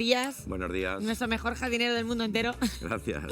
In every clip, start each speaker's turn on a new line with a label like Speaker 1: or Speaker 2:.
Speaker 1: días.
Speaker 2: Buenos días.
Speaker 1: Nuestro mejor jardinero del mundo entero.
Speaker 2: Gracias.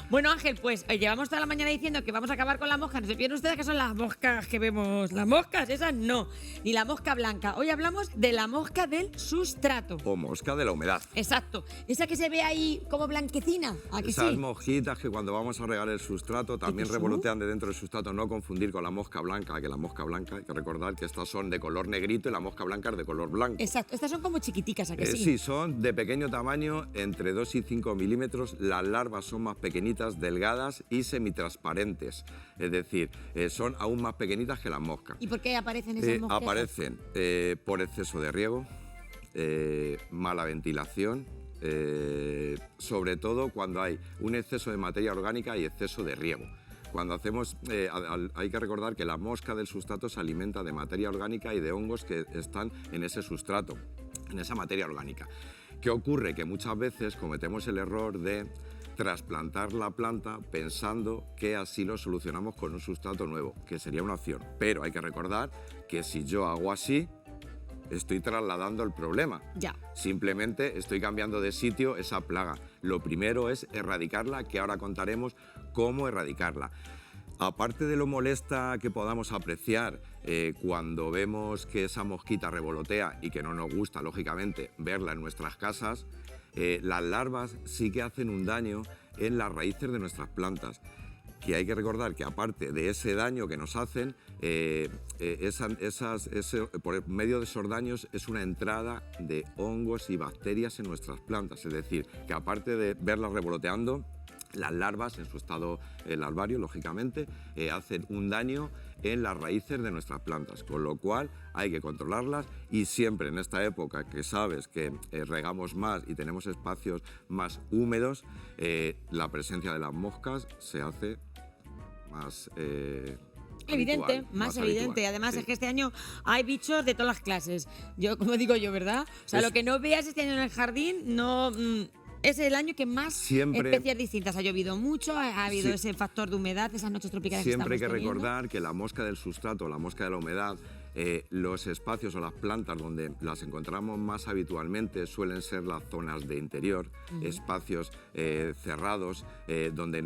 Speaker 1: Bueno, Ángel, pues llevamos toda la mañana diciendo que vamos a acabar con las moscas. No se pierden ustedes que son las moscas que vemos. Las moscas, esas no. Ni la mosca blanca. Hoy hablamos de la mosca del sustrato.
Speaker 2: O mosca de la humedad.
Speaker 1: Exacto. Esa que se ve ahí como blanquecina. ¿A que
Speaker 2: Esas
Speaker 1: sí?
Speaker 2: mosquitas que cuando vamos a regar el sustrato también revolotean de dentro del sustrato. No confundir con la mosca blanca, que la mosca blanca, hay que recordar que estas son de color negrito y la mosca blanca es de color blanco.
Speaker 1: Exacto. Estas son como chiquiticas, ¿a que sí?
Speaker 2: Sí, son de pequeño tamaño, entre 2 y 5 milímetros. Las larvas son más pequeñitas, delgadas y semitransparentes. Es decir, son aún más pequeñitas que las moscas.
Speaker 1: ¿Y por qué aparecen esas moscas?
Speaker 2: Aparecen por exceso de riego, mala ventilación, sobre todo cuando hay un exceso de materia orgánica y exceso de riego. Cuando hacemos, hay que recordar que la mosca del sustrato se alimenta de materia orgánica y de hongos que están en ese sustrato, en esa materia orgánica. ¿Qué ocurre? Que muchas veces cometemos el error de trasplantar la planta pensando que así lo solucionamos con un sustrato nuevo, que sería una opción. Pero hay que recordar que si yo hago así, estoy trasladando el problema.
Speaker 1: Ya.
Speaker 2: Simplemente estoy cambiando de sitio esa plaga. Lo primero es erradicarla, que ahora contaremos cómo erradicarla. Aparte de lo molesta que podamos apreciar cuando vemos que esa mosquita revolotea y que no nos gusta, lógicamente, verla en nuestras casas, las larvas sí que hacen un daño en las raíces de nuestras plantas. Que hay que recordar que aparte de ese daño que nos hacen, por medio de esos daños es una entrada de hongos y bacterias en nuestras plantas. Es decir, que aparte de verlas revoloteando, las larvas, en su estado larvario, lógicamente, hacen un daño en las raíces de nuestras plantas, con lo cual hay que controlarlas y siempre en esta época que sabes que regamos más y tenemos espacios más húmedos, la presencia de las moscas se hace más
Speaker 1: Evidente,
Speaker 2: habitual,
Speaker 1: más evidente.
Speaker 2: habitual.
Speaker 1: Además,
Speaker 2: Sí.
Speaker 1: es que este año hay bichos de todas las clases. Yo, como digo yo, ¿verdad? O sea, lo que no veas este año en el jardín, no... es el año que más especies distintas. Ha llovido mucho, ha habido ese factor de humedad, esas noches tropicales
Speaker 2: Siempre hay
Speaker 1: que
Speaker 2: que
Speaker 1: estamos teniendo.
Speaker 2: recordar que la mosca del sustrato, la mosca de la humedad, los espacios o las plantas donde las encontramos más habitualmente suelen ser las zonas de interior, espacios cerrados, donde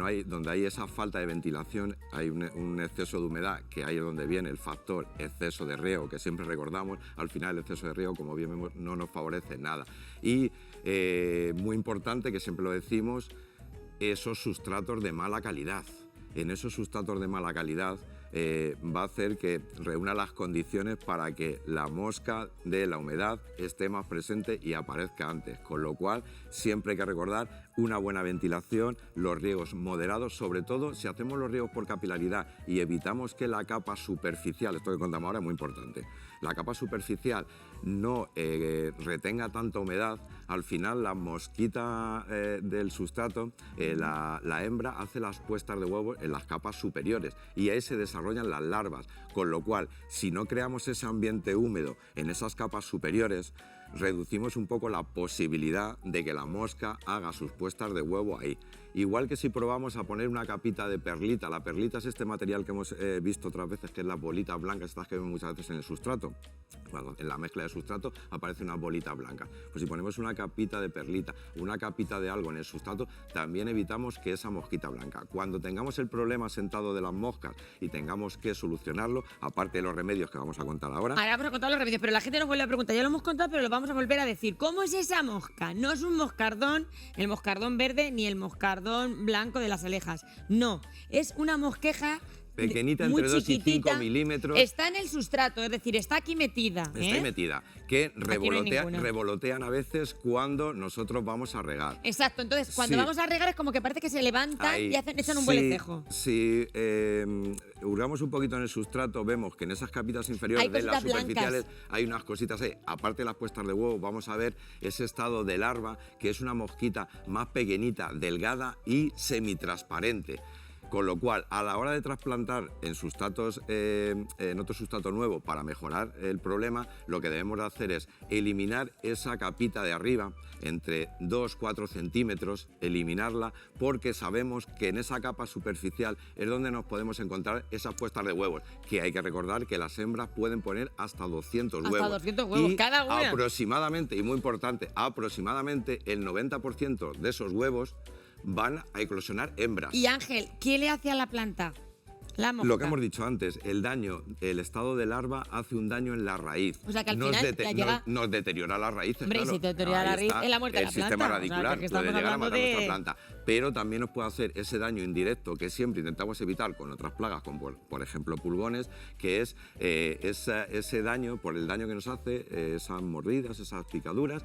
Speaker 2: hay esa falta de ventilación, hay un exceso de humedad, que ahí es donde viene el factor exceso de riego, que siempre recordamos. Al final el exceso de riego, como bien vemos, no nos favorece nada. Y muy importante, que siempre lo decimos, esos sustratos de mala calidad. En esos sustratos de mala calidad va a hacer que reúna las condiciones para que la mosca de la humedad esté más presente y aparezca antes. Con lo cual, siempre hay que recordar una buena ventilación, los riegos moderados, sobre todo si hacemos los riegos por capilaridad y evitamos que la capa superficial, esto que contamos ahora es muy importante, la capa superficial no retenga tanta humedad. Al final la mosquita del sustrato, la hembra hace las puestas de huevos en las capas superiores y ahí se desarrollan las larvas, con lo cual si no creamos ese ambiente húmedo en esas capas superiores, reducimos un poco la posibilidad de que la mosca haga sus puestas de huevo ahí. Igual que si probamos a poner una capita de perlita. La perlita es este material que hemos visto otras veces, que es las bolitas blancas, estas que vemos muchas veces en el sustrato. Cuando en la mezcla de sustrato aparece una bolita blanca. Pues si ponemos una capita de perlita, una capita de algo en el sustrato, también evitamos que esa mosquita blanca. Cuando tengamos el problema sentado de las moscas y tengamos que solucionarlo, aparte de los remedios que vamos a contar ahora.
Speaker 1: Ahora vamos a contar los remedios, pero la gente nos vuelve a preguntar, ya lo hemos contado, pero lo vamos a volver a decir. ¿Cómo es esa mosca? No es un moscardón, el moscardón verde, ni el moscardón blanco de las alejas. No, es una mosqueja
Speaker 2: pequeñita,
Speaker 1: muy
Speaker 2: entre 2 y 5
Speaker 1: chiquitita,
Speaker 2: milímetros.
Speaker 1: Está en el sustrato, es decir, está aquí metida.
Speaker 2: Está ahí metida, que
Speaker 1: ninguna.
Speaker 2: revolotean a veces cuando nosotros vamos a regar.
Speaker 1: Exacto, entonces cuando
Speaker 2: Sí.
Speaker 1: vamos a regar es como que parece que se levantan
Speaker 2: Ahí,
Speaker 1: y echan un vuelecejo.
Speaker 2: Si hurgamos un poquito en el sustrato, vemos que en esas capitas inferiores
Speaker 1: Hay
Speaker 2: de las
Speaker 1: cositas
Speaker 2: superficiales
Speaker 1: blancas.
Speaker 2: hay unas cositas ahí. Aparte de las puestas de huevo, vamos a ver ese estado de larva, que es una mosquita más pequeñita, delgada y semitransparente. Con lo cual, a la hora de trasplantar en sustratos, en otro sustrato nuevo para mejorar el problema, lo que debemos de hacer es eliminar esa capita de arriba, entre 2-4 centímetros, eliminarla, porque sabemos que en esa capa superficial es donde nos podemos encontrar esas puestas de huevos, que hay que recordar que las hembras pueden poner hasta 200 huevos.
Speaker 1: Hasta 200 huevos
Speaker 2: y
Speaker 1: cada una.
Speaker 2: Aproximadamente, y muy importante, aproximadamente el 90% de esos huevos van a eclosionar hembras.
Speaker 1: Y Ángel, ¿qué le hace a la planta? La mosca.
Speaker 2: Lo que hemos dicho antes, el daño, el estado de larva hace un daño en la raíz.
Speaker 1: O sea que al final
Speaker 2: nos deteriora las raíces.
Speaker 1: Hombre,
Speaker 2: claro.
Speaker 1: si te deteriora la raíz, es la muerte de la planta.
Speaker 2: El sistema radicular
Speaker 1: o sea, que
Speaker 2: puede llegar a matar
Speaker 1: de...
Speaker 2: nuestra planta. Pero también nos puede hacer ese daño indirecto que siempre intentamos evitar con otras plagas, como por ejemplo pulgones, que es ese daño, por el daño que nos hace, esas mordidas, esas picaduras,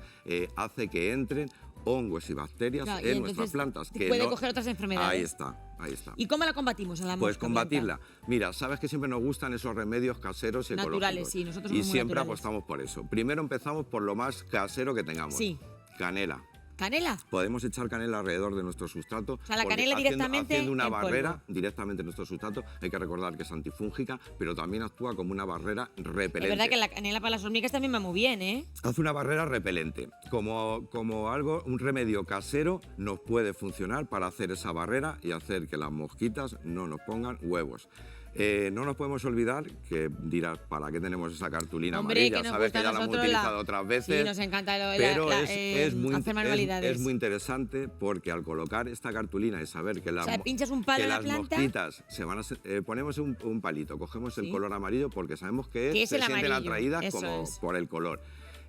Speaker 2: hace que entren hongos y bacterias en nuestras plantas. Que
Speaker 1: puede coger otras enfermedades.
Speaker 2: Ahí está. Ahí está.
Speaker 1: ¿Y cómo la combatimos a la mosca?
Speaker 2: Pues combatirla. Mira, sabes que siempre nos gustan esos remedios caseros y
Speaker 1: naturales,
Speaker 2: ecológicos.
Speaker 1: Sí, nosotros
Speaker 2: y
Speaker 1: somos muy
Speaker 2: siempre
Speaker 1: naturales.
Speaker 2: apostamos por eso. Primero empezamos por lo más casero que tengamos.
Speaker 1: Sí.
Speaker 2: Canela.
Speaker 1: ¿Canela?
Speaker 2: Podemos echar canela alrededor de nuestro sustrato.
Speaker 1: O sea, la canela directamente
Speaker 2: haciendo una
Speaker 1: en
Speaker 2: barrera
Speaker 1: polvo.
Speaker 2: directamente en nuestro sustrato. Hay que recordar que es antifúngica, pero también actúa como una barrera repelente.
Speaker 1: Es verdad que la canela para las hormigas también va muy bien, ¿eh?
Speaker 2: Hace una barrera repelente. Como algo, un remedio casero nos puede funcionar para hacer esa barrera y hacer que las mosquitas no nos pongan huevos. No nos podemos olvidar que dirás, ¿para qué tenemos esa cartulina amarilla? Sabes que ya la hemos utilizado otras veces.
Speaker 1: Sí, nos encanta
Speaker 2: pero es
Speaker 1: hacer manualidades.
Speaker 2: Es muy interesante porque al colocar esta cartulina y saber que las,
Speaker 1: pinchas un palo
Speaker 2: que
Speaker 1: en la
Speaker 2: las
Speaker 1: planta,
Speaker 2: mosquitas se van a ponemos un palito, cogemos el color amarillo porque sabemos que
Speaker 1: es
Speaker 2: se
Speaker 1: el
Speaker 2: sienten
Speaker 1: amarillo.
Speaker 2: atraídas
Speaker 1: Eso
Speaker 2: como
Speaker 1: es.
Speaker 2: por el color.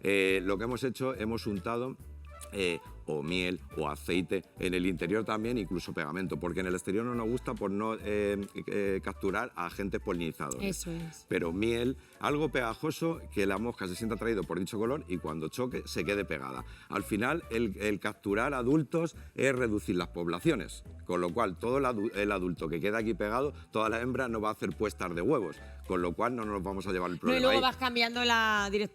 Speaker 2: Lo que hemos hecho, hemos untado o miel o aceite, en el interior también incluso pegamento, porque en el exterior no nos gusta por no capturar a agentes polinizadores.
Speaker 1: Eso es.
Speaker 2: Pero miel, algo pegajoso que la mosca se sienta atraído por dicho color y cuando choque se quede pegada. Al final el capturar adultos es reducir las poblaciones, con lo cual todo el adulto que queda aquí pegado, toda la hembra no va a hacer puestas de huevos, con lo cual no nos vamos a llevar el problema.
Speaker 1: No, y luego
Speaker 2: ahí.
Speaker 1: vas cambiando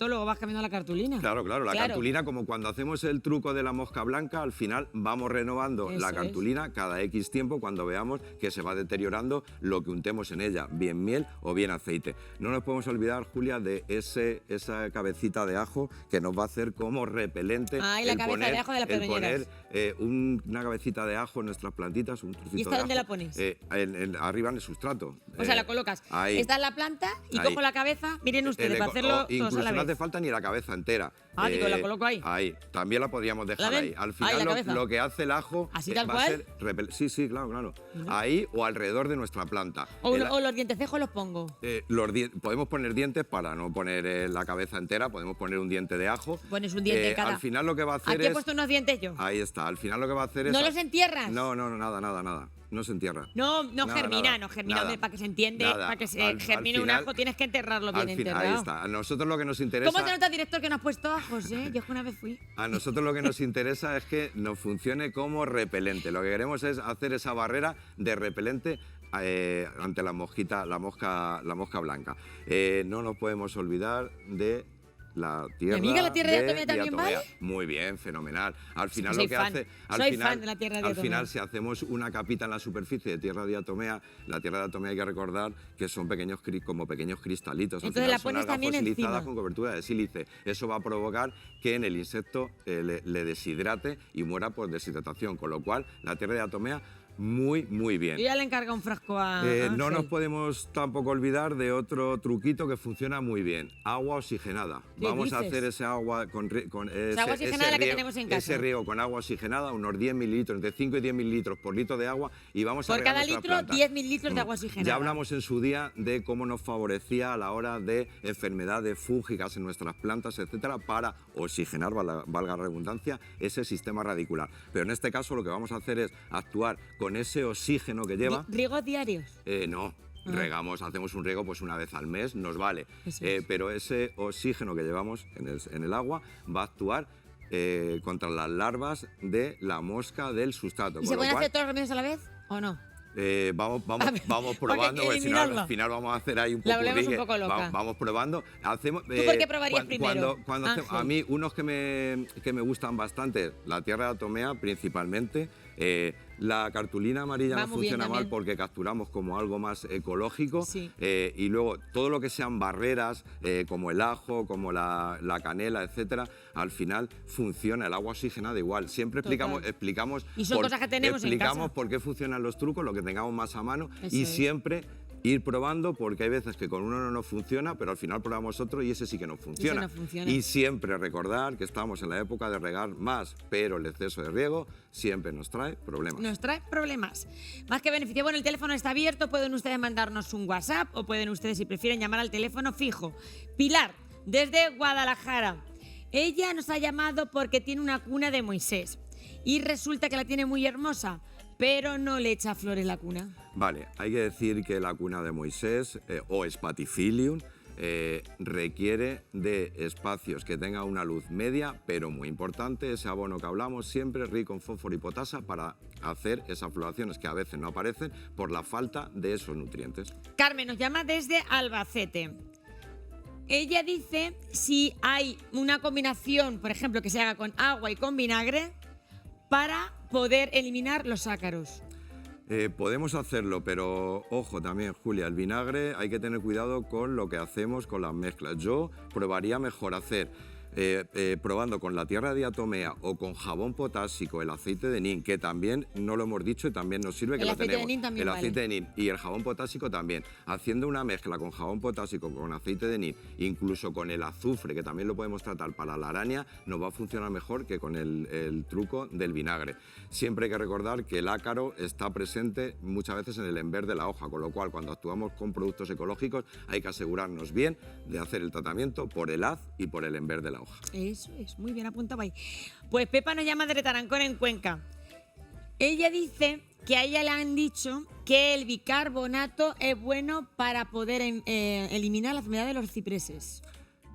Speaker 1: luego vas cambiando la cartulina.
Speaker 2: Claro, la cartulina, como cuando hacemos el truco de la mosca blanca, al final vamos renovando la cartulina cada X tiempo cuando veamos que se va deteriorando lo que untemos en ella, bien miel o bien aceite. No nos podemos olvidar, Julia, de esa cabecita de ajo que nos va a hacer como repelente.
Speaker 1: Ah, y la cabeza de ajo de las pedroñeras.
Speaker 2: Poner una cabecita de ajo en nuestras plantitas, un trocito de ajo.
Speaker 1: ¿Y esta dónde la pones?
Speaker 2: Arriba en el sustrato.
Speaker 1: O sea, la colocas.
Speaker 2: Ahí.
Speaker 1: Esta es la planta y cojo la cabeza. Miren ustedes, para hacerlo todos
Speaker 2: incluso
Speaker 1: a la
Speaker 2: no
Speaker 1: vez.
Speaker 2: hace falta ni la cabeza entera.
Speaker 1: Digo, la coloco ahí.
Speaker 2: Ahí. También la podríamos dejar ahí. Al final lo que hace el ajo
Speaker 1: ¿así tal
Speaker 2: va
Speaker 1: cual?
Speaker 2: a ser sí, claro. Ahí o alrededor de nuestra planta.
Speaker 1: O los dientecejos los pongo.
Speaker 2: Podemos poner dientes para no poner la cabeza entera, podemos poner un diente de ajo.
Speaker 1: Pones un diente en cada.
Speaker 2: Al final lo que va a hacer
Speaker 1: Aquí he puesto unos dientes yo.
Speaker 2: Ahí está. Al final lo que va a hacer es.
Speaker 1: ¿No los entierras?
Speaker 2: No, nada. No se entierra.
Speaker 1: No germina, hombre, para que se entiende, para que se germine un ajo tienes que enterrarlo bien enterrado.
Speaker 2: Ahí está. A nosotros lo que nos interesa.
Speaker 1: ¿Cómo se nota, director, que no has puesto ajos, eh? Yo una vez fui.
Speaker 2: A nosotros lo que nos interesa es que nos funcione como repelente. Lo que queremos es hacer esa barrera de repelente ante la mosca blanca. No nos podemos olvidar de la tierra.
Speaker 1: ¿Mi amiga la tierra de Atomea también vale?
Speaker 2: Muy bien, fenomenal. Al final
Speaker 1: soy
Speaker 2: lo que
Speaker 1: fan.
Speaker 2: hace.
Speaker 1: Soy fan de la tierra de
Speaker 2: Al
Speaker 1: Atomea.
Speaker 2: final, si hacemos una capita en la superficie de tierra de Atomea, la tierra de Atomea hay que recordar que son pequeños cristalitos. Al
Speaker 1: Entonces
Speaker 2: final
Speaker 1: la
Speaker 2: son
Speaker 1: pones
Speaker 2: algas
Speaker 1: también
Speaker 2: fosilizadas
Speaker 1: encima.
Speaker 2: con cobertura de sílice. Eso va a provocar que en el insecto le deshidrate y muera por deshidratación. Con lo cual, la tierra de Atomea muy bien.
Speaker 1: Yo ya le encargo un frasco a
Speaker 2: No
Speaker 1: Ángel.
Speaker 2: nos podemos tampoco olvidar de otro truquito que funciona muy bien, agua oxigenada. Vamos a hacer ese agua con ese,
Speaker 1: agua oxigenada la que tenemos en casa.
Speaker 2: Ese riego con agua oxigenada, unos 10 mililitros, entre 5 y 10 mililitros por litro de agua y vamos a
Speaker 1: Por
Speaker 2: regar
Speaker 1: cada
Speaker 2: nuestras
Speaker 1: litro,
Speaker 2: plantas.
Speaker 1: 10 mililitros de agua oxigenada.
Speaker 2: Ya hablamos en su día de cómo nos favorecía a la hora de enfermedades fúngicas en nuestras plantas, etcétera, para oxigenar, valga la redundancia, ese sistema radicular. Pero en este caso lo que vamos a hacer es actuar con ese oxígeno que lleva.
Speaker 1: ¿Riegos diarios?
Speaker 2: No. Regamos, hacemos un riego pues una vez al mes, nos vale. Pero ese oxígeno que llevamos en el agua va a actuar contra las larvas de la mosca del sustrato.
Speaker 1: ¿Y se pueden hacer todos los remedios a la vez o no?
Speaker 2: Vamos probando, porque si no, al final vamos a hacer ahí un poco
Speaker 1: loca.
Speaker 2: Vamos probando.
Speaker 1: ¿Tú por qué probarías primero?
Speaker 2: A mí, unos que me gustan bastante, la tierra de Atomea principalmente, La cartulina amarilla
Speaker 1: Va
Speaker 2: no
Speaker 1: muy bien
Speaker 2: funciona mal
Speaker 1: también.
Speaker 2: porque capturamos como algo más ecológico,
Speaker 1: Sí.
Speaker 2: y luego todo lo que sean barreras, como el ajo, como la canela, etcétera, al final funciona. El agua oxigenada igual. Siempre
Speaker 1: Total.
Speaker 2: explicamos
Speaker 1: Y son cosas que tenemos en casa.
Speaker 2: por qué funcionan los trucos, lo que tengamos más a mano,
Speaker 1: Eso
Speaker 2: y
Speaker 1: es.
Speaker 2: siempre ir probando, porque hay veces que con uno no nos funciona, pero al final probamos otro y ese sí que nos funciona.
Speaker 1: no funciona.
Speaker 2: Y siempre recordar que estamos en la época de regar más, pero el exceso de riego siempre nos trae problemas.
Speaker 1: Nos trae problemas. Más que beneficio. Bueno, el teléfono está abierto, pueden ustedes mandarnos un WhatsApp o pueden ustedes, si prefieren, llamar al teléfono fijo. Pilar, desde Guadalajara. Ella nos ha llamado porque tiene una cuna de Moisés y resulta que la tiene muy hermosa, pero no le echa flores la cuna.
Speaker 2: Vale, hay que decir que la cuna de Moisés, o Spathiphyllum, requiere de espacios que tengan una luz media, pero muy importante, ese abono que hablamos, siempre rico en fósforo y potasa para hacer esas floraciones que a veces no aparecen por la falta de esos nutrientes.
Speaker 1: Carmen nos llama desde Albacete. Ella dice si hay una combinación, por ejemplo, que se haga con agua y con vinagre para poder eliminar los ácaros.
Speaker 2: Podemos hacerlo, pero ojo también, Julia, el vinagre hay que tener cuidado con lo que hacemos con las mezclas. Yo probaría mejor hacer, probando con la tierra de diatomea o con jabón potásico, el aceite de nin, que también no lo hemos dicho y también nos sirve, que
Speaker 1: El
Speaker 2: lo
Speaker 1: aceite de
Speaker 2: tenemos.
Speaker 1: nin también
Speaker 2: el
Speaker 1: vale.
Speaker 2: aceite de nin y el jabón potásico también. Haciendo una mezcla con jabón potásico, con aceite de nin, incluso con el azufre, que también lo podemos tratar para la araña, nos va a funcionar mejor que con el truco del vinagre. Siempre hay que recordar que el ácaro está presente muchas veces en el enver de la hoja, con lo cual cuando actuamos con productos ecológicos hay que asegurarnos bien de hacer el tratamiento por el haz y por el enver de la hoja.
Speaker 1: Eso es, muy bien apuntado ahí. Pues Pepa nos llama de Tarancón, en Cuenca. Ella dice que a ella le han dicho que el bicarbonato es bueno para poder eliminar la enfermedad de los cipreses.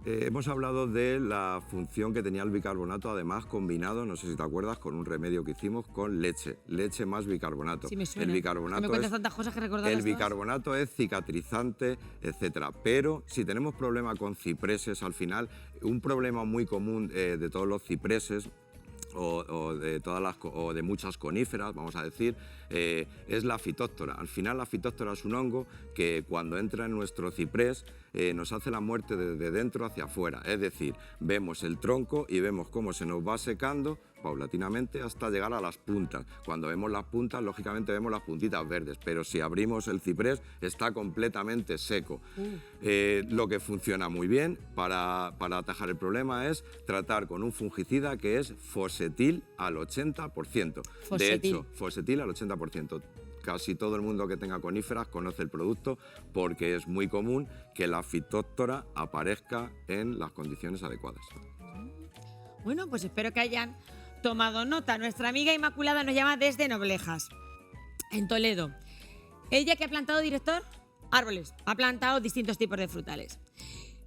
Speaker 2: Hemos hablado de la función que tenía el bicarbonato, además combinado, no sé si te acuerdas, con un remedio que hicimos con leche más bicarbonato.
Speaker 1: Sí, me suena.
Speaker 2: El bicarbonato
Speaker 1: me cuentas tantas cosas que recordarlas
Speaker 2: el
Speaker 1: todas.
Speaker 2: bicarbonato es cicatrizante, etcétera. Pero si tenemos problemas con cipreses, al final, un problema muy común de todos los cipreses, o de muchas coníferas, vamos a decir, es la fitóctora. Al final la fitóctora es un hongo que cuando entra en nuestro ciprés nos hace la muerte de dentro hacia afuera. Es decir, vemos el tronco y vemos cómo se nos va secando paulatinamente hasta llegar a las puntas. Cuando vemos las puntas, lógicamente vemos las puntitas verdes, pero si abrimos el ciprés está completamente seco. Lo que funciona muy bien para atajar el problema es tratar con un fungicida que es Fosetil al 80%.
Speaker 1: Fosetil.
Speaker 2: De hecho, Fosetil al 80%. Casi todo el mundo que tenga coníferas conoce el producto porque es muy común que la fitóctora aparezca en las condiciones adecuadas.
Speaker 1: Bueno, pues espero que hayan tomado nota. Nuestra amiga Inmaculada nos llama desde Noblejas, en Toledo. Ella, que ha plantado, director, árboles, ha plantado distintos tipos de frutales.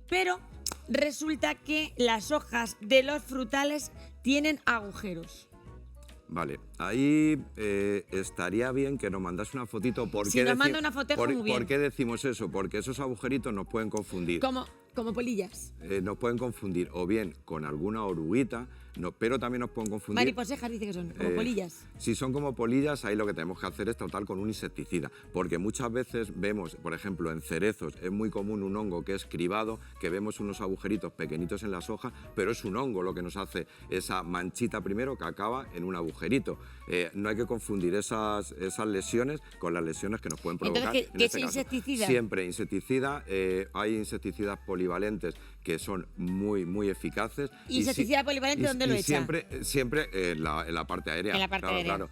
Speaker 1: Pero resulta que las hojas de los frutales tienen agujeros.
Speaker 2: Vale, ahí estaría bien que nos mandase una fotito.
Speaker 1: Si nos manda una fotejo, muy bien.
Speaker 2: ¿Por qué decimos eso? Porque esos agujeritos nos pueden confundir.
Speaker 1: Como polillas.
Speaker 2: Nos pueden confundir o bien con alguna oruguita, pero también nos pueden confundir...
Speaker 1: Mariposejas dice que son, como polillas.
Speaker 2: Si son como polillas, ahí lo que tenemos que hacer es tratar con un insecticida, porque muchas veces vemos, por ejemplo, en cerezos, es muy común un hongo que es cribado, que vemos unos agujeritos pequeñitos en las hojas, pero es un hongo lo que nos hace esa manchita primero que acaba en un agujerito. No hay que confundir esas lesiones con las lesiones que nos pueden provocar.
Speaker 1: Entonces, ¿qué es insecticida?
Speaker 2: Siempre insecticida. Hay insecticidas polivalentes que son muy eficaces.
Speaker 1: ¿Insecticida polivalente dónde lo echa?
Speaker 2: Siempre en la parte aérea.
Speaker 1: En la parte aérea.
Speaker 2: Claro.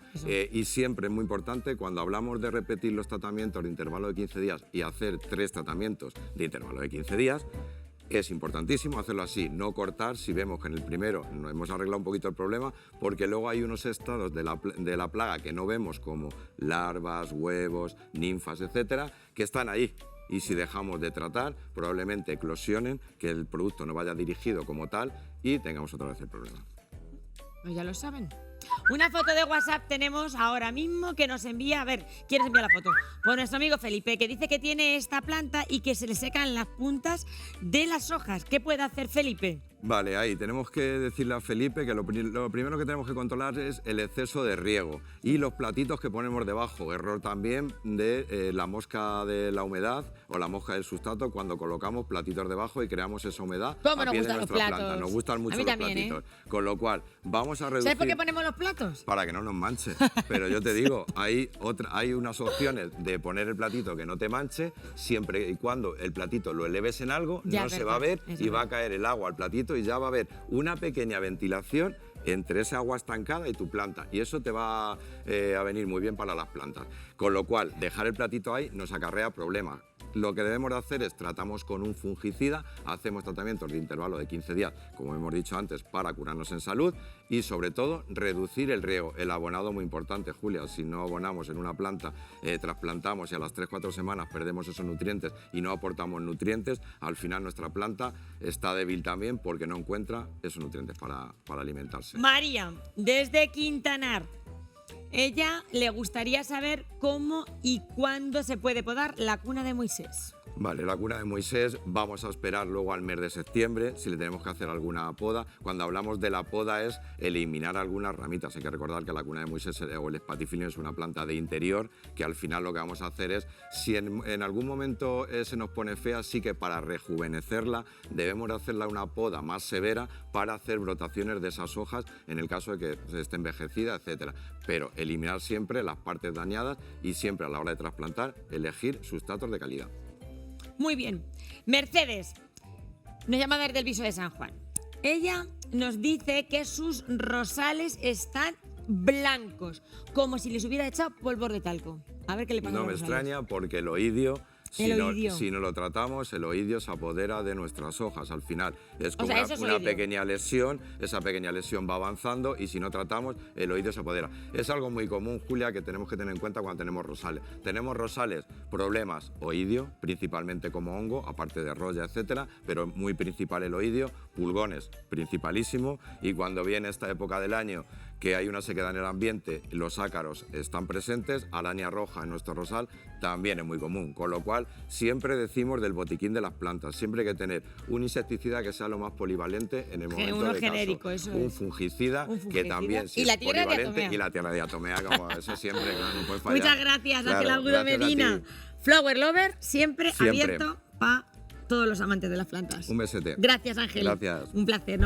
Speaker 2: Y siempre es muy importante, cuando hablamos de repetir los tratamientos de intervalo de 15 días y hacer 3 tratamientos de intervalo de 15 días, es importantísimo hacerlo así, no cortar si vemos que en el primero no hemos arreglado un poquito el problema, porque luego hay unos estados de la plaga que no vemos, como larvas, huevos, ninfas, etcétera, que están ahí. Y si dejamos de tratar, probablemente eclosionen, que el producto no vaya dirigido como tal y tengamos otra vez el problema.
Speaker 1: Pues ya lo saben. Una foto de WhatsApp tenemos ahora mismo que nos envía, a ver, ¿quién nos envía la foto? Pues nuestro amigo Felipe, que dice que tiene esta planta y que se le secan las puntas de las hojas. ¿Qué puede hacer Felipe?
Speaker 2: Vale, ahí tenemos que decirle a Felipe que lo primero que tenemos que controlar es el exceso de riego y los platitos que ponemos debajo. Error también de la mosca de la humedad o la mosca del sustrato cuando colocamos platitos debajo y creamos esa humedad
Speaker 1: ¿Cómo
Speaker 2: a
Speaker 1: nos
Speaker 2: pie de
Speaker 1: gustan los
Speaker 2: nuestra
Speaker 1: platos?
Speaker 2: planta. Nos gustan mucho los
Speaker 1: también,
Speaker 2: platitos. Con lo cual, vamos a reducir...
Speaker 1: ¿Sabes por qué ponemos los platos?
Speaker 2: Para que no nos manche. Pero yo te digo, hay unas opciones de poner el platito que no te manche, siempre y cuando el platito lo eleves en algo,
Speaker 1: Ya,
Speaker 2: no se va a ver y va a caer el agua al platito y ya va a haber una pequeña ventilación entre esa agua estancada y tu planta. Y eso te va a venir muy bien para las plantas. Con lo cual, dejar el platito ahí nos acarrea problemas. Lo que debemos de hacer es tratamos con un fungicida, hacemos tratamientos de intervalo de 15 días, como hemos dicho antes, para curarnos en salud y sobre todo reducir el riego. El abonado muy importante, Julia, si no abonamos en una planta, trasplantamos y a las 3-4 semanas perdemos esos nutrientes y no aportamos nutrientes, al final nuestra planta está débil también porque no encuentra esos nutrientes para alimentarse.
Speaker 1: María, desde Quintanar. Ella le gustaría saber cómo y cuándo se puede podar la cuna de Moisés.
Speaker 2: Vale, la cuna de Moisés vamos a esperar luego al mes de septiembre si le tenemos que hacer alguna poda. Cuando hablamos de la poda es eliminar algunas ramitas. Hay que recordar que la cuna de Moisés o el espatifilio es una planta de interior que al final lo que vamos a hacer es, si en algún momento se nos pone fea, sí que para rejuvenecerla debemos de hacerla una poda más severa para hacer brotaciones de esas hojas en el caso de que esté envejecida, etcétera. Pero eliminar siempre las partes dañadas y siempre a la hora de trasplantar elegir sustratos de calidad.
Speaker 1: Muy bien. Mercedes nos llama desde el Viso de San Juan. Ella nos dice que sus rosales están blancos, como si les hubiera echado polvos de talco. A ver qué le pasa a
Speaker 2: No
Speaker 1: los
Speaker 2: me
Speaker 1: rosales.
Speaker 2: extraña porque el oidio... Si
Speaker 1: oidio.
Speaker 2: no lo tratamos, el oidio se apodera de nuestras hojas. Al final es como
Speaker 1: eso es
Speaker 2: una
Speaker 1: oidio.
Speaker 2: pequeña lesión, esa pequeña lesión va avanzando y si no tratamos, el oidio se apodera. Es algo muy común, Julia, que tenemos que tener en cuenta cuando tenemos rosales. Tenemos rosales, problemas oidio, principalmente como hongo, aparte de roya, etcétera, pero muy principal el oidio, pulgones, principalísimo, y cuando viene esta época del año que hay una sequedad en el ambiente, los ácaros están presentes, araña roja en nuestro rosal también es muy común, con lo cual siempre decimos del botiquín de las plantas, siempre hay que tener un insecticida que sea lo más polivalente en el momento
Speaker 1: uno
Speaker 2: de
Speaker 1: genérico,
Speaker 2: caso.
Speaker 1: eso
Speaker 2: Un
Speaker 1: es.
Speaker 2: fungicida, que también
Speaker 1: Y
Speaker 2: es
Speaker 1: la tierra
Speaker 2: polivalente
Speaker 1: diatomea.
Speaker 2: y la tierra diatomea, como eso siempre, claro, no puede fallar.
Speaker 1: Muchas gracias,
Speaker 2: Claro,
Speaker 1: Ángel Agudo
Speaker 2: gracias a
Speaker 1: Medina.
Speaker 2: ti.
Speaker 1: Flower Lover, siempre
Speaker 2: Siempre.
Speaker 1: abierto para todos los amantes de las plantas.
Speaker 2: Un besete.
Speaker 1: Gracias, Ángel.
Speaker 2: Gracias.
Speaker 1: Un placer.